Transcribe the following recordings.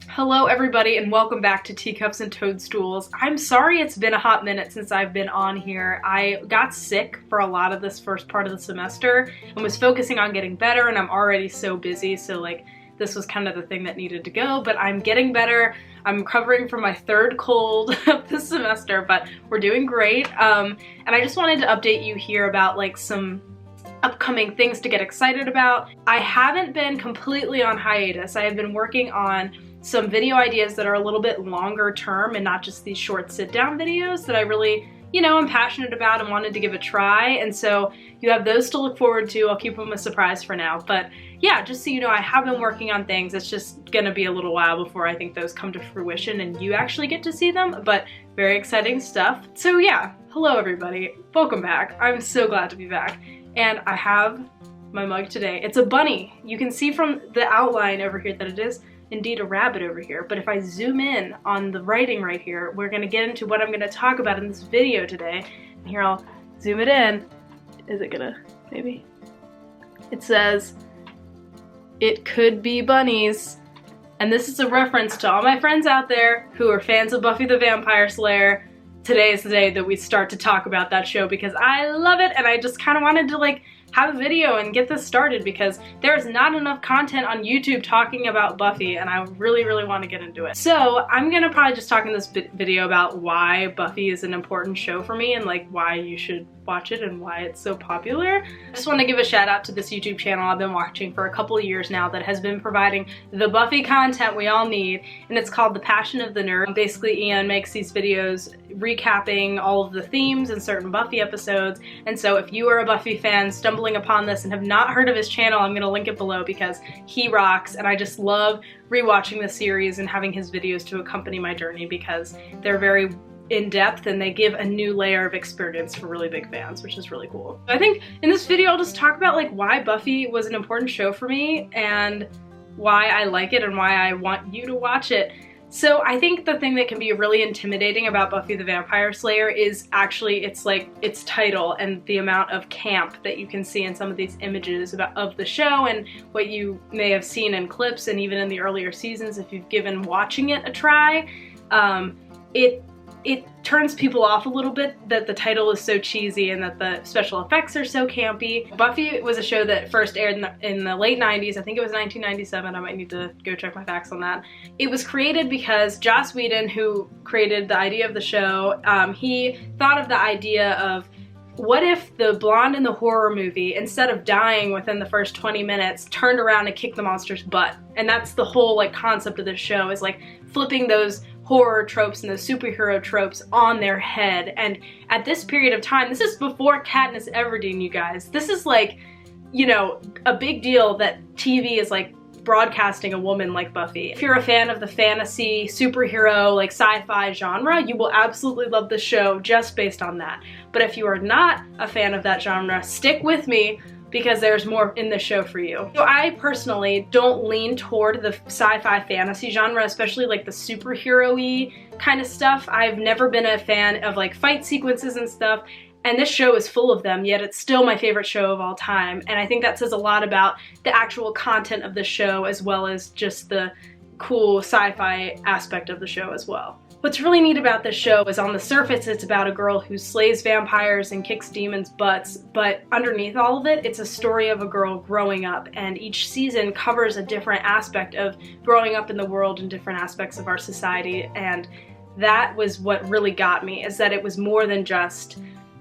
Hello everybody and welcome back to Teacups and Toadstools. I'm sorry it's been a hot minute since I've been on here. I got sick for a lot of this first part of the semester and was focusing on getting better, and I'm already so busy, so like this was kind of the thing that needed to go, but I'm getting better. I'm recovering from my third cold of this semester, but we're doing great. And I just wanted to update you here about like some upcoming things to get excited about. I haven't been completely on hiatus. I have been working on some video ideas that are a little bit longer term and not just these short sit-down videos that I really, I'm passionate about and wanted to give a try. And so you have those to look forward to. I'll keep them a surprise for now. But yeah, just so you know, I have been working on things. It's just gonna be a little while before I think those come to fruition and you actually get to see them, but very exciting stuff. So yeah, hello everybody. Welcome back. I'm so glad to be back. And I have my mug today. It's a bunny. You can see from the outline over here that it is indeed a rabbit over here, but if I zoom in on the writing right here, we're gonna get into what I'm gonna talk about in this video today. And here, I'll zoom it in. Is it gonna, maybe? It says, "It could be bunnies." And this is a reference to all my friends out there who are fans of Buffy the Vampire Slayer. Today is the day that we start to talk about that show because I love it, and I just kind of wanted to like have a video and get this started because there's not enough content on YouTube talking about Buffy, and I really want to get into it. So I'm gonna probably just talk in this video about why Buffy is an important show for me and like why you should watch it and why it's so popular. I just want to give a shout out to this YouTube channel I've been watching for a couple of years now that has been providing the Buffy content we all need, and it's called The Passion of the Nerd. Basically, Ian makes these videos recapping all of the themes in certain Buffy episodes, and so if you are a Buffy fan stumbling upon this and have not heard of his channel, I'm gonna link it below because he rocks, and I just love rewatching the series and having his videos to accompany my journey because they're very in-depth and they give a new layer of experience for really big fans, which is really cool. I think in this video I'll just talk about like why Buffy was an important show for me and why I like it and why I want you to watch it. So I think the thing that can be really intimidating about Buffy the Vampire Slayer is actually its title and the amount of camp that you can see in some of these images of the show and what you may have seen in clips and even in the earlier seasons if you've given watching it a try. It turns people off a little bit that the title is so cheesy and that the special effects are so campy. Buffy was a show that first aired in the late 90s. I think it was 1997. I might need to go check my facts on that. It was created because Joss Whedon, who created the idea of the show, he thought of the idea of what if the blonde in the horror movie, instead of dying within the first 20 minutes, turned around and kicked the monster's butt? And that's the whole like concept of this show, is like flipping those horror tropes and those superhero tropes on their head. And at this period of time, this is before Katniss Everdeen, you guys. This is like, a big deal that TV is like broadcasting a woman like Buffy. If you're a fan of the fantasy, superhero, like sci-fi genre, you will absolutely love the show just based on that. But if you are not a fan of that genre, stick with me because there's more in the show for you. So I personally don't lean toward the sci-fi fantasy genre, especially like the superhero-y kind of stuff. I've never been a fan of like fight sequences and stuff, and this show is full of them, yet it's still my favorite show of all time. And I think that says a lot about the actual content of the show as well as just the cool sci-fi aspect of the show as well. What's really neat about this show is on the surface it's about a girl who slays vampires and kicks demons' butts, but underneath all of it, it's a story of a girl growing up, and each season covers a different aspect of growing up in the world and different aspects of our society, and that was what really got me, is that it was more than just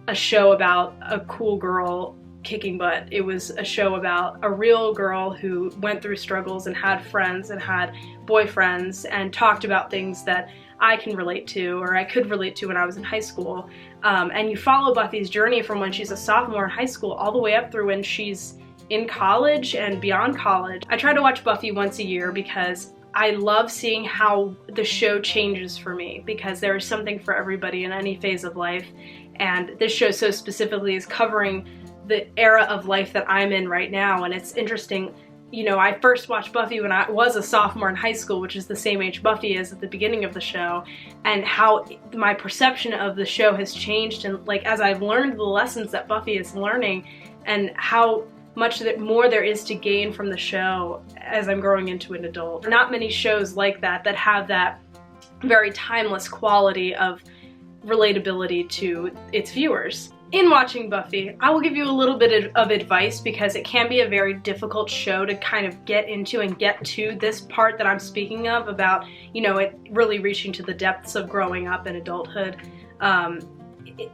a show about a cool girl kicking butt. It was a show about a real girl who went through struggles and had friends and had boyfriends and talked about things that I can relate to, or I could relate to when I was in high school. And you follow Buffy's journey from when she's a sophomore in high school all the way up through when she's in college and beyond college. I try to watch Buffy once a year because I love seeing how the show changes for me, because there is something for everybody in any phase of life. And this show so specifically is covering the era of life that I'm in right now. And it's interesting, I first watched Buffy when I was a sophomore in high school, which is the same age Buffy is at the beginning of the show, and how my perception of the show has changed, and like as I've learned the lessons that Buffy is learning and how much more there is to gain from the show as I'm growing into an adult. Not many shows like that have that very timeless quality of relatability to its viewers. In watching Buffy, I will give you a little bit of advice because it can be a very difficult show to kind of get into and get to this part that I'm speaking of about, you know, it really reaching to the depths of growing up and adulthood.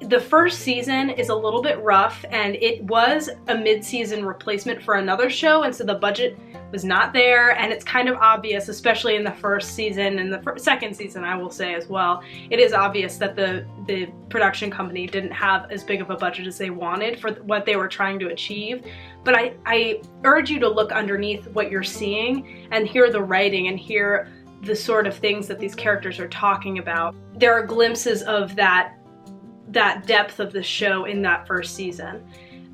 The first season is a little bit rough, and it was a mid-season replacement for another show, and so the budget was not there, and it's kind of obvious, especially in the first season and the second season, I will say as well. It is obvious that the production company didn't have as big of a budget as they wanted for what they were trying to achieve. But I urge you to look underneath what you're seeing and hear the writing and hear the sort of things that these characters are talking about. There are glimpses of that depth of the show in that first season.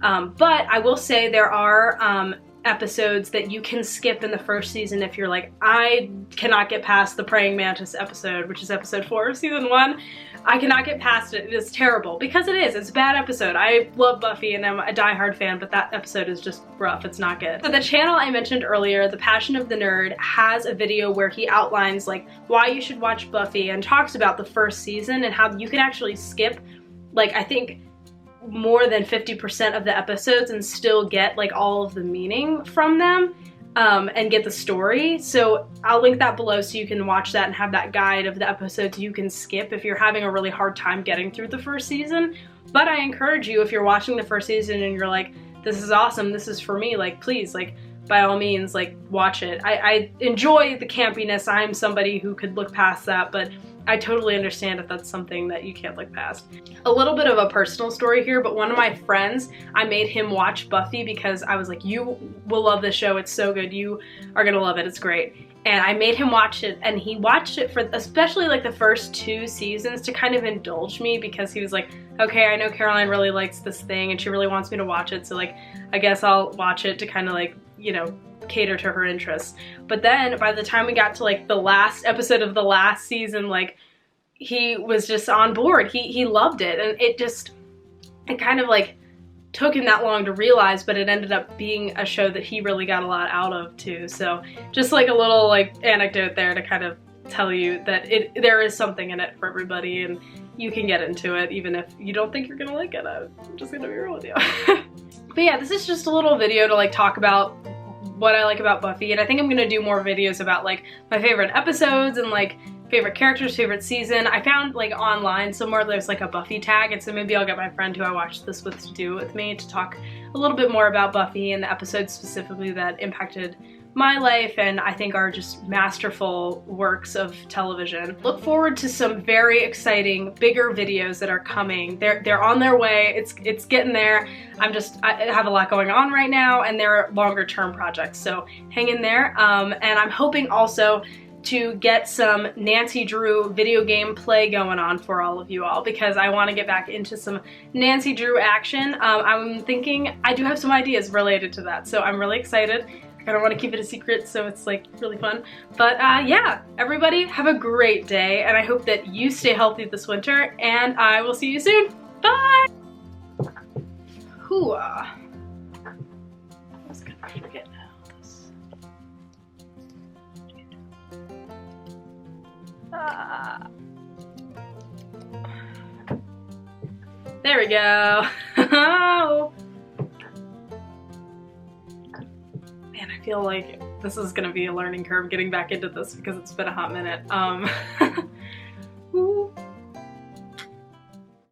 But I will say there are episodes that you can skip in the first season if you're like, I cannot get past the praying mantis episode, which is episode 4 of season 1. I cannot get past it. It is terrible, because it is. It's a bad episode. I love Buffy and I'm a diehard fan, but that episode is just rough. It's not good. So the channel I mentioned earlier, The Passion of the Nerd, has a video where he outlines like why you should watch Buffy and talks about the first season and how you can actually skip, like, I think more than 50% of the episodes and still get like all of the meaning from them and get the story. So I'll link that below so you can watch that and have that guide of the episodes you can skip if you're having a really hard time getting through the first season. But I encourage you, if you're watching the first season and you're like, this is awesome, this is for me, like, please, like, by all means, like, watch it. I enjoy the campiness. I'm somebody who could look past that, but I totally understand if that's something that you can't look past. A little bit of a personal story here, but one of my friends, I made him watch Buffy because I was like, you will love this show, it's so good, you are gonna love it, it's great. And I made him watch it, and he watched it for especially like the first 2 seasons to kind of indulge me, because he was like, okay, I know Caroline really likes this thing and she really wants me to watch it, so like, I guess I'll watch it to kind of like, you know, cater to her interests. But then by the time we got to like the last episode of the last season, like, he was just on board. He loved it, and it kind of like took him that long to realize, but it ended up being a show that he really got a lot out of too. So just like a little like anecdote there to kind of tell you that there is something in it for everybody, and you can get into it even if you don't think you're gonna like it. I'm just gonna be real with you. But yeah, this is just a little video to like talk about what I like about Buffy, and I think I'm gonna do more videos about like my favorite episodes and like favorite characters, favorite season. I found like online somewhere there's like a Buffy tag, and so maybe I'll get my friend who I watched this with to do it with me to talk a little bit more about Buffy and the episodes specifically that impacted my life and I think are just masterful works of television. Look forward to some very exciting, bigger videos that are coming. They're on their way. It's getting there. I have a lot going on right now, and they're longer term projects, so hang in there. And I'm hoping also to get some Nancy Drew video game play going on for all of you all, because I want to get back into some Nancy Drew action. I'm thinking I do have some ideas related to that, so I'm really excited. I don't want to keep it a secret, so it's like really fun. But yeah, everybody have a great day, and I hope that you stay healthy this winter, and I will see you soon. Bye! Hooah. I was gonna forget how this... There we go. Man, I feel like this is gonna be a learning curve getting back into this because it's been a hot minute.